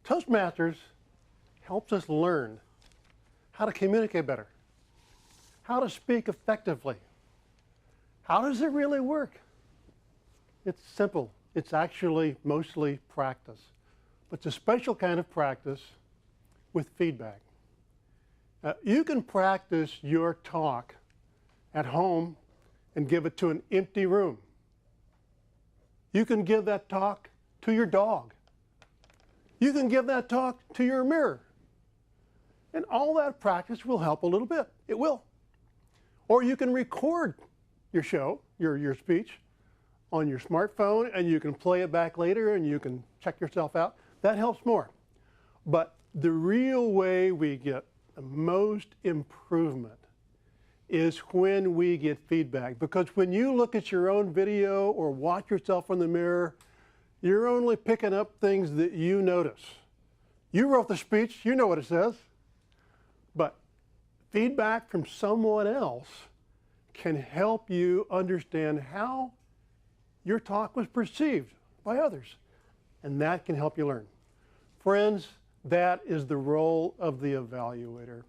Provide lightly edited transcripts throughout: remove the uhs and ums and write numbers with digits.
Toastmasters helps us learn how to communicate better, how to speak effectively. How does it really work? It's simple. It's actually mostly practice. But it's a special kind of practice with feedback. You can practice your talk at home and give it to an empty room. You can give that talk to your dog. You can give that talk to your mirror. And all that practice will help a little bit. It will. Or you can record your show, your speech, on your smartphone, and you can play it back later and you can check yourself out. That helps more. But the real way we get the most improvement is when we get feedback. Because when you look at your own video or watch yourself in the mirror, you're only picking up things that you notice. You wrote the speech, you know what it says. But feedback from someone else can help you understand how your talk was perceived by others. And that can help you learn. Friends, that is the role of the evaluator.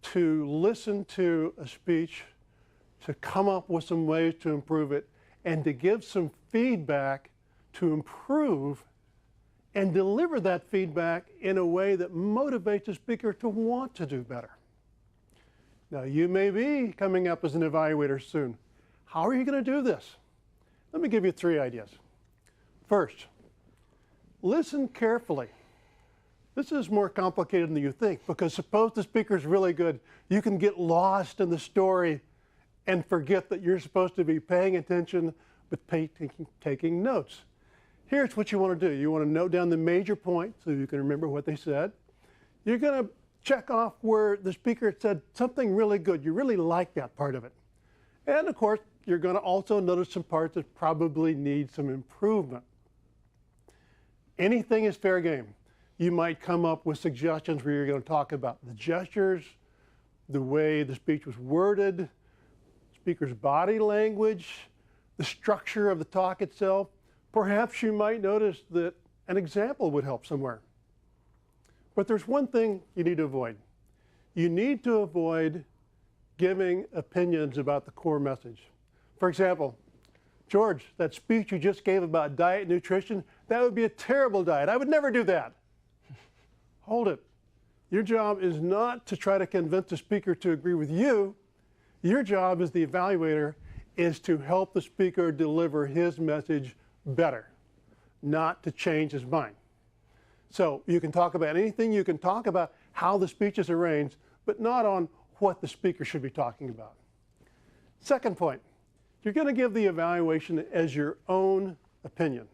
To listen to a speech, to come up with some ways to improve it, and to give some feedback to improve and deliver that feedback in a way that motivates the speaker to want to do better. Now, you may be coming up as an evaluator soon. How are you going to do this? Let me give you 3 ideas. First, listen carefully. This is more complicated than you think, because suppose the speaker is really good, you can get lost in the story and forget that you're supposed to be paying attention but taking notes. Here's what you want to do. You want to note down the major points so you can remember what they said. You're going to check off where the speaker said something really good. You really like that part of it. And of course, you're going to also notice some parts that probably need some improvement. Anything is fair game. You might come up with suggestions where you're going to talk about the gestures, the way the speech was worded, speaker's body language, the structure of the talk itself. Perhaps you might notice that an example would help somewhere. But there's one thing you need to avoid. You need to avoid giving opinions about the core message. For example, George, that speech you just gave about diet and nutrition, that would be a terrible diet. I would never do that. Hold it. Your job is not to try to convince the speaker to agree with you. Your job as the evaluator is to help the speaker deliver his message better, not to change his mind. So you can talk about anything, you can talk about how the speech is arranged, but not on what the speaker should be talking about. Second point, you're going to give the evaluation as your own opinion.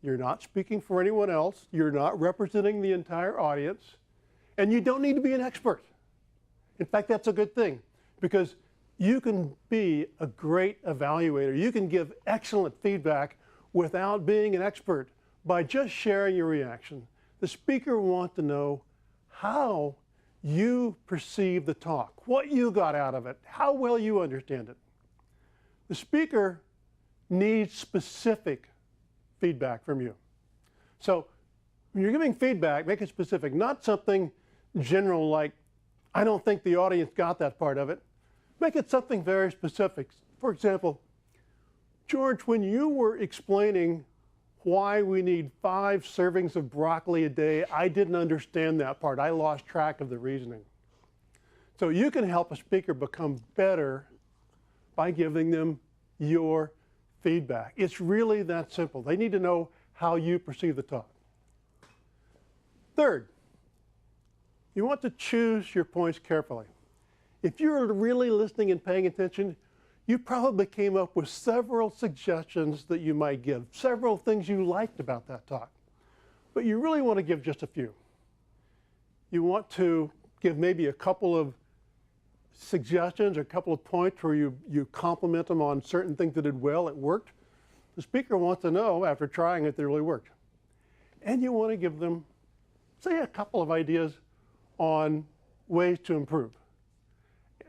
You're not speaking for anyone else, you're not representing the entire audience, and you don't need to be an expert. In fact, that's a good thing, because you can be a great evaluator. You can give excellent feedback without being an expert by just sharing your reaction. The speaker wants to know how you perceive the talk, what you got out of it, how well you understand it. The speaker needs specific feedback from you. So when you're giving feedback, make it specific, not something general like, I don't think the audience got that part of it. Make it something very specific. For example, George, when you were explaining why we need 5 servings of broccoli a day, I didn't understand that part. I lost track of the reasoning. So you can help a speaker become better by giving them your feedback. It's really that simple. They need to know how you perceive the talk. Third, you want to choose your points carefully. If you're really listening and paying attention, you probably came up with several suggestions that you might give, several things you liked about that talk. But you really want to give just a few. You want to give maybe a couple of suggestions or a couple of points where you compliment them on certain things that did well, it worked. The speaker wants to know after trying it that it really worked. And you want to give them, say, a couple of ideas on ways to improve.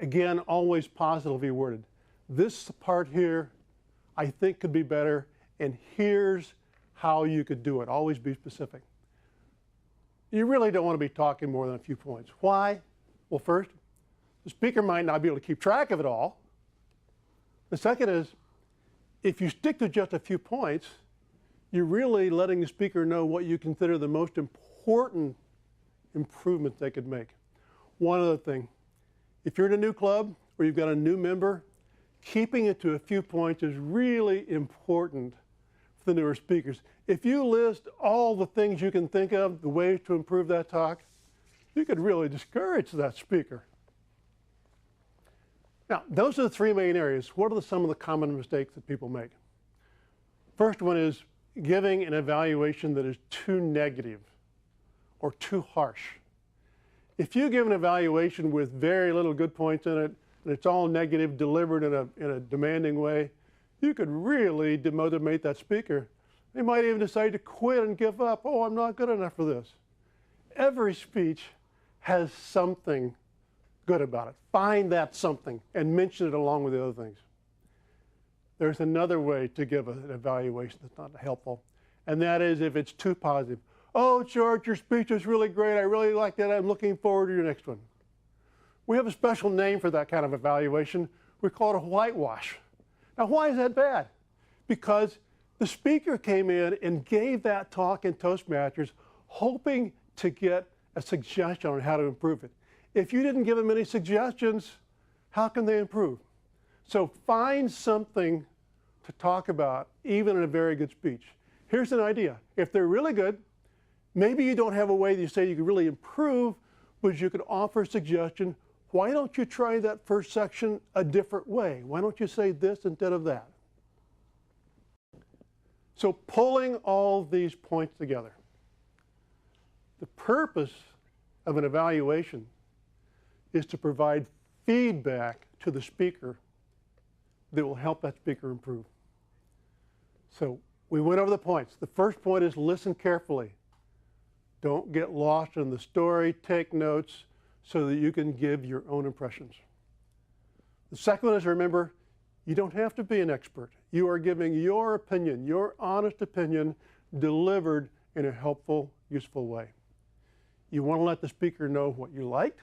Again, always positively worded. This part here, I think could be better, and here's how you could do it. Always be specific. you really don't want to be talking more than a few points. Why? Well, first, the speaker might not be able to keep track of it all. The second is, if you stick to just a few points, you're really letting the speaker know what you consider the most important improvements they could make. One other thing, if you're in a new club or you've got a new member, keeping it to a few points is really important for the newer speakers. If you list all the things you can think of, the ways to improve that talk, you could really discourage that speaker. Now, those are the three main areas. What are some of the common mistakes that people make? First one is giving an evaluation that is too negative or too harsh. If you give an evaluation with very little good points in it, and it's all negative, delivered in a demanding way, you could really demotivate that speaker. They might even decide to quit and give up. Oh, I'm not good enough for this. Every speech has something good about it. Find that something and mention it along with the other things. There's another way to give an evaluation that's not helpful, and that is if it's too positive. Oh, George, your speech is really great. I really like that. I'm looking forward to your next one. We have a special name for that kind of evaluation. We call it a whitewash. Now, why is that bad? Because the speaker came in and gave that talk in Toastmasters hoping to get a suggestion on how to improve it. If you didn't give them any suggestions, how can they improve? So find something to talk about, even in a very good speech. Here's an idea. If they're really good, maybe you don't have a way that you say you could really improve, but you could offer a suggestion. Why don't you try that first section a different way? Why don't you say this instead of that? So pulling all these points together. The purpose of an evaluation is to provide feedback to the speaker that will help that speaker improve. So we went over the points. The first point is listen carefully. Don't get lost in the story. Take notes so that you can give your own impressions. The second one is, remember, you don't have to be an expert. You are giving your opinion, your honest opinion, delivered in a helpful, useful way. You want to let the speaker know what you liked,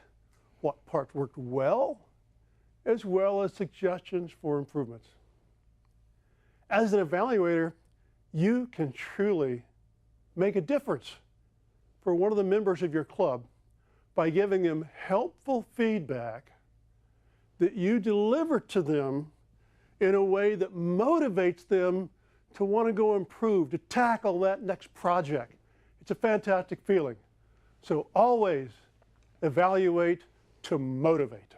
what parts worked well as suggestions for improvements. As an evaluator, you can truly make a difference for one of the members of your club by giving them helpful feedback that you deliver to them in a way that motivates them to want to go improve, to tackle that next project. It's a fantastic feeling. So always evaluate to motivate.